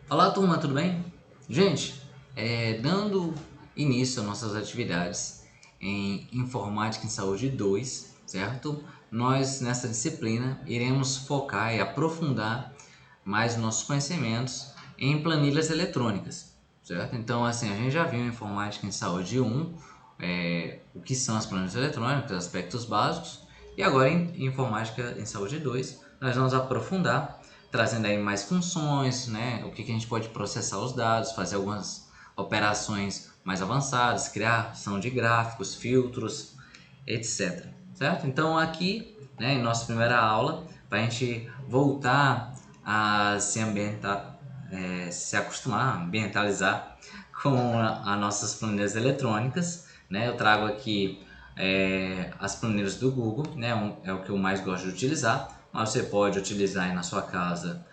Olá turma, tudo bem? Gente, dando início às nossas atividades em Informática em Saúde 2, certo? Nós nessa disciplina iremos focar e aprofundar mais os nossos conhecimentos em planilhas eletrônicas, certo? Então assim, a gente já viu em Informática em Saúde 1, o que são as planilhas eletrônicas, aspectos básicos, e agora em Informática em Saúde 2 nós vamos aprofundar trazendo aí mais funções, né? O que a gente pode processar os dados, fazer algumas operações mais avançadas, criação de gráficos, filtros, etc. Certo? Então aqui, né, em nossa primeira aula, para a gente voltar a se ambientar, se acostumar, ambientalizar com as nossas planilhas eletrônicas, né? Eu trago aqui as planilhas do Google, né? É o que eu mais gosto de utilizar, mas você pode utilizar aí na sua casa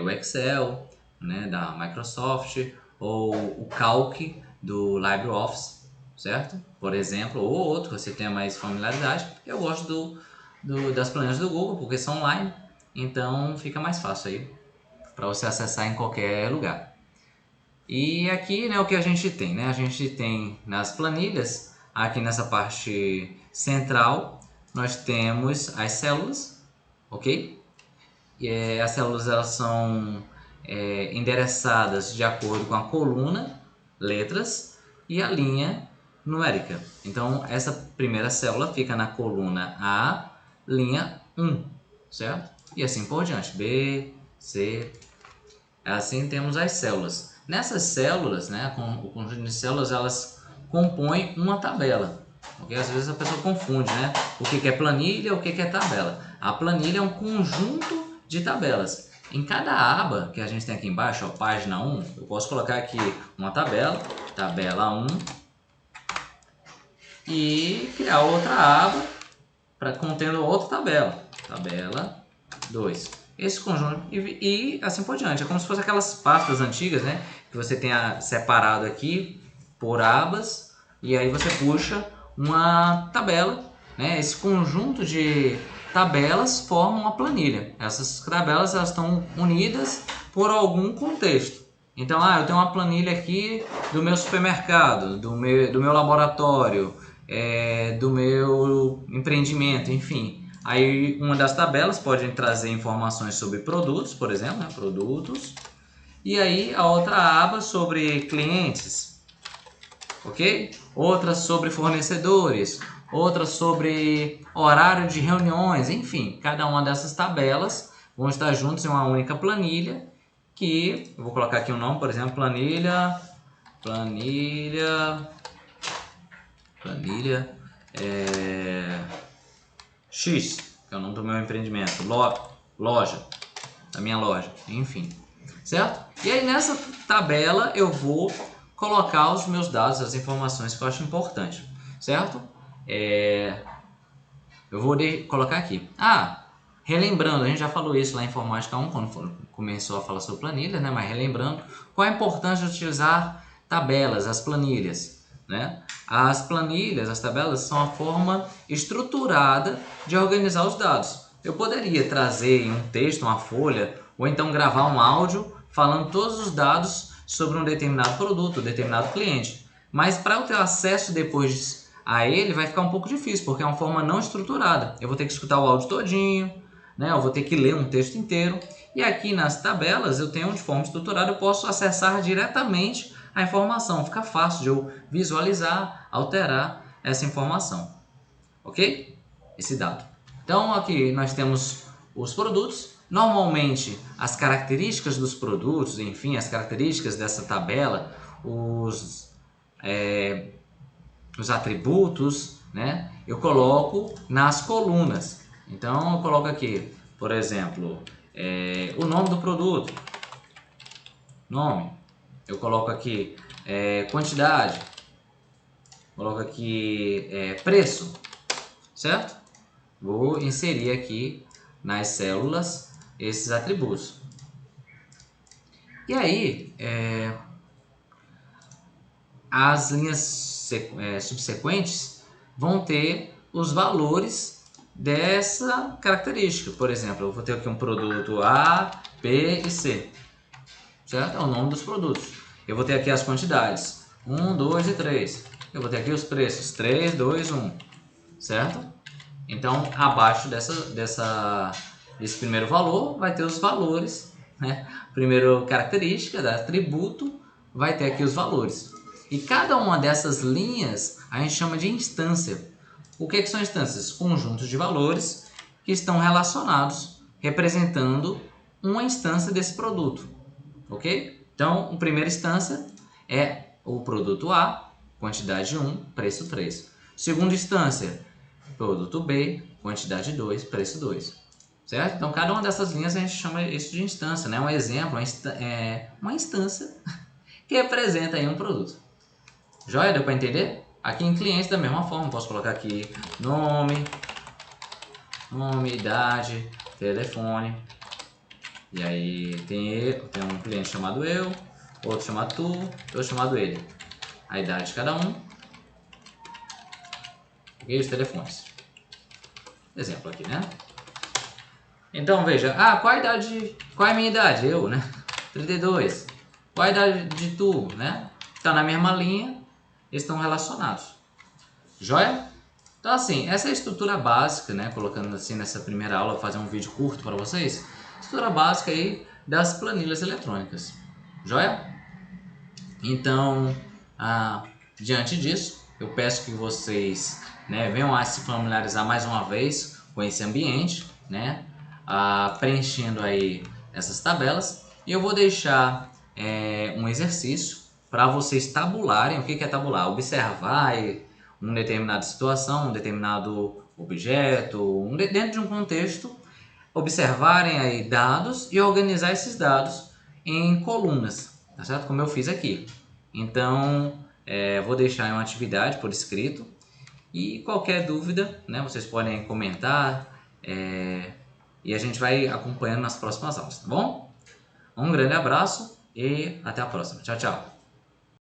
o Excel, né, da Microsoft, ou o Calc do LibreOffice, certo? Por exemplo, ou outro que você tenha mais familiaridade. Eu gosto das planilhas do Google porque são online, então fica mais fácil aí para você acessar em qualquer lugar. E aqui, né, o que a gente tem, né? A gente tem nas planilhas, aqui nessa parte central, nós temos as células, ok? E as células elas são endereçadas de acordo com a coluna, letras, e a linha numérica. Então, essa primeira célula fica na coluna A, linha 1, certo? E assim por diante, B, C, assim temos as células. Nessas células, né, o conjunto de células, elas compõem uma tabela. Porque às vezes a pessoa confunde, né? O que é planilha, o que é tabela. A planilha é um conjunto de tabelas. Em cada aba que a gente tem aqui embaixo, ó, página 1, eu posso colocar aqui uma tabela, tabela 1, e criar outra aba para contendo outra tabela, tabela 2. Esse conjunto e assim por diante. É como se fosse aquelas pastas antigas, né? Que você tenha separado aqui por abas e aí você puxa uma tabela, né? Esse conjunto de tabelas forma uma planilha. Essas tabelas elas estão unidas por algum contexto. Então, eu tenho uma planilha aqui do meu supermercado, do meu laboratório, do meu empreendimento, enfim. Aí uma das tabelas pode trazer informações sobre produtos, por exemplo, né? Produtos. E aí a outra aba sobre clientes, ok? Outra sobre fornecedores, outra sobre horário de reuniões, enfim. Cada uma dessas tabelas vão estar juntas em uma única planilha que, eu vou colocar aqui um nome, por exemplo, planilha X, que é o nome do meu empreendimento, loja, da minha loja, enfim, certo? E aí nessa tabela eu vou colocar os meus dados, as informações que eu acho importante, certo? Eu vou colocar aqui. Relembrando, a gente já falou isso lá em Informática 1, quando começou a falar sobre planilhas, né? Mas relembrando, qual a importância de utilizar tabelas, as planilhas, né? As planilhas, as tabelas, são a forma estruturada de organizar os dados. Eu poderia trazer em um texto, uma folha, ou então gravar um áudio falando todos os dados sobre um determinado produto, um determinado cliente. Mas para eu ter acesso depois a ele vai ficar um pouco difícil, porque é uma forma não estruturada. Eu vou ter que escutar o áudio todinho, né? Eu vou ter que ler um texto inteiro. E aqui nas tabelas eu tenho de forma estruturada, eu posso acessar diretamente a informação. Fica fácil de eu visualizar, alterar essa informação. Ok? Esse dado. Então aqui nós temos os produtos. Normalmente as características dos produtos, enfim, as características dessa tabela, os atributos, né? Eu coloco nas colunas. Então eu coloco aqui, por exemplo, o nome do produto, nome. Eu coloco aqui quantidade, coloco aqui preço, certo? Vou inserir aqui nas células esses atributos. E aí, as linhas subsequentes vão ter os valores dessa característica. Por exemplo, eu vou ter aqui um produto A, B e C. certo? É o nome dos produtos. Eu vou ter aqui as quantidades, 1, 2 e 3. Eu vou ter aqui os preços, 3, 2, 1, certo? Então, abaixo desse primeiro valor, vai ter os valores, né? Primeiro característica, da atributo, vai ter aqui os valores. E cada uma dessas linhas a gente chama de instância. O que são instâncias? Conjuntos de valores que estão relacionados, representando uma instância desse produto, ok? Então, a primeira instância é o produto A, quantidade 1, preço 3. Segunda instância, produto B, quantidade 2, preço 2. Certo? Então, cada uma dessas linhas a gente chama isso de instância, né? Um exemplo é uma instância que representa aí um produto. Joia? Deu para entender? Aqui em clientes da mesma forma, posso colocar aqui nome, idade, telefone. E aí tem um cliente chamado eu, outro chamado tu, outro chamado ele. A idade de cada um e os telefones. Exemplo aqui, né? Então veja, qual é a minha idade? Eu, né? 32. Qual a idade de tu, né? Tá na mesma linha, eles estão relacionados. Joia? Então assim, essa é a estrutura básica, né? Colocando assim nessa primeira aula, vou fazer um vídeo curto para vocês. Estrutura básica aí das planilhas eletrônicas. Joia? Então, diante disso, eu peço que vocês, né, venham a se familiarizar mais uma vez com esse ambiente, né? Preenchendo aí essas tabelas, e eu vou deixar um exercício para vocês tabularem. O que é tabular? Observar uma determinada situação, um determinado objeto, dentro de um contexto, observarem aí dados e organizar esses dados em colunas, tá certo? Como eu fiz aqui. Então, vou deixar uma atividade por escrito, e qualquer dúvida, né, vocês podem comentar, e a gente vai acompanhando nas próximas aulas, tá bom? Um grande abraço e até a próxima. Tchau, tchau.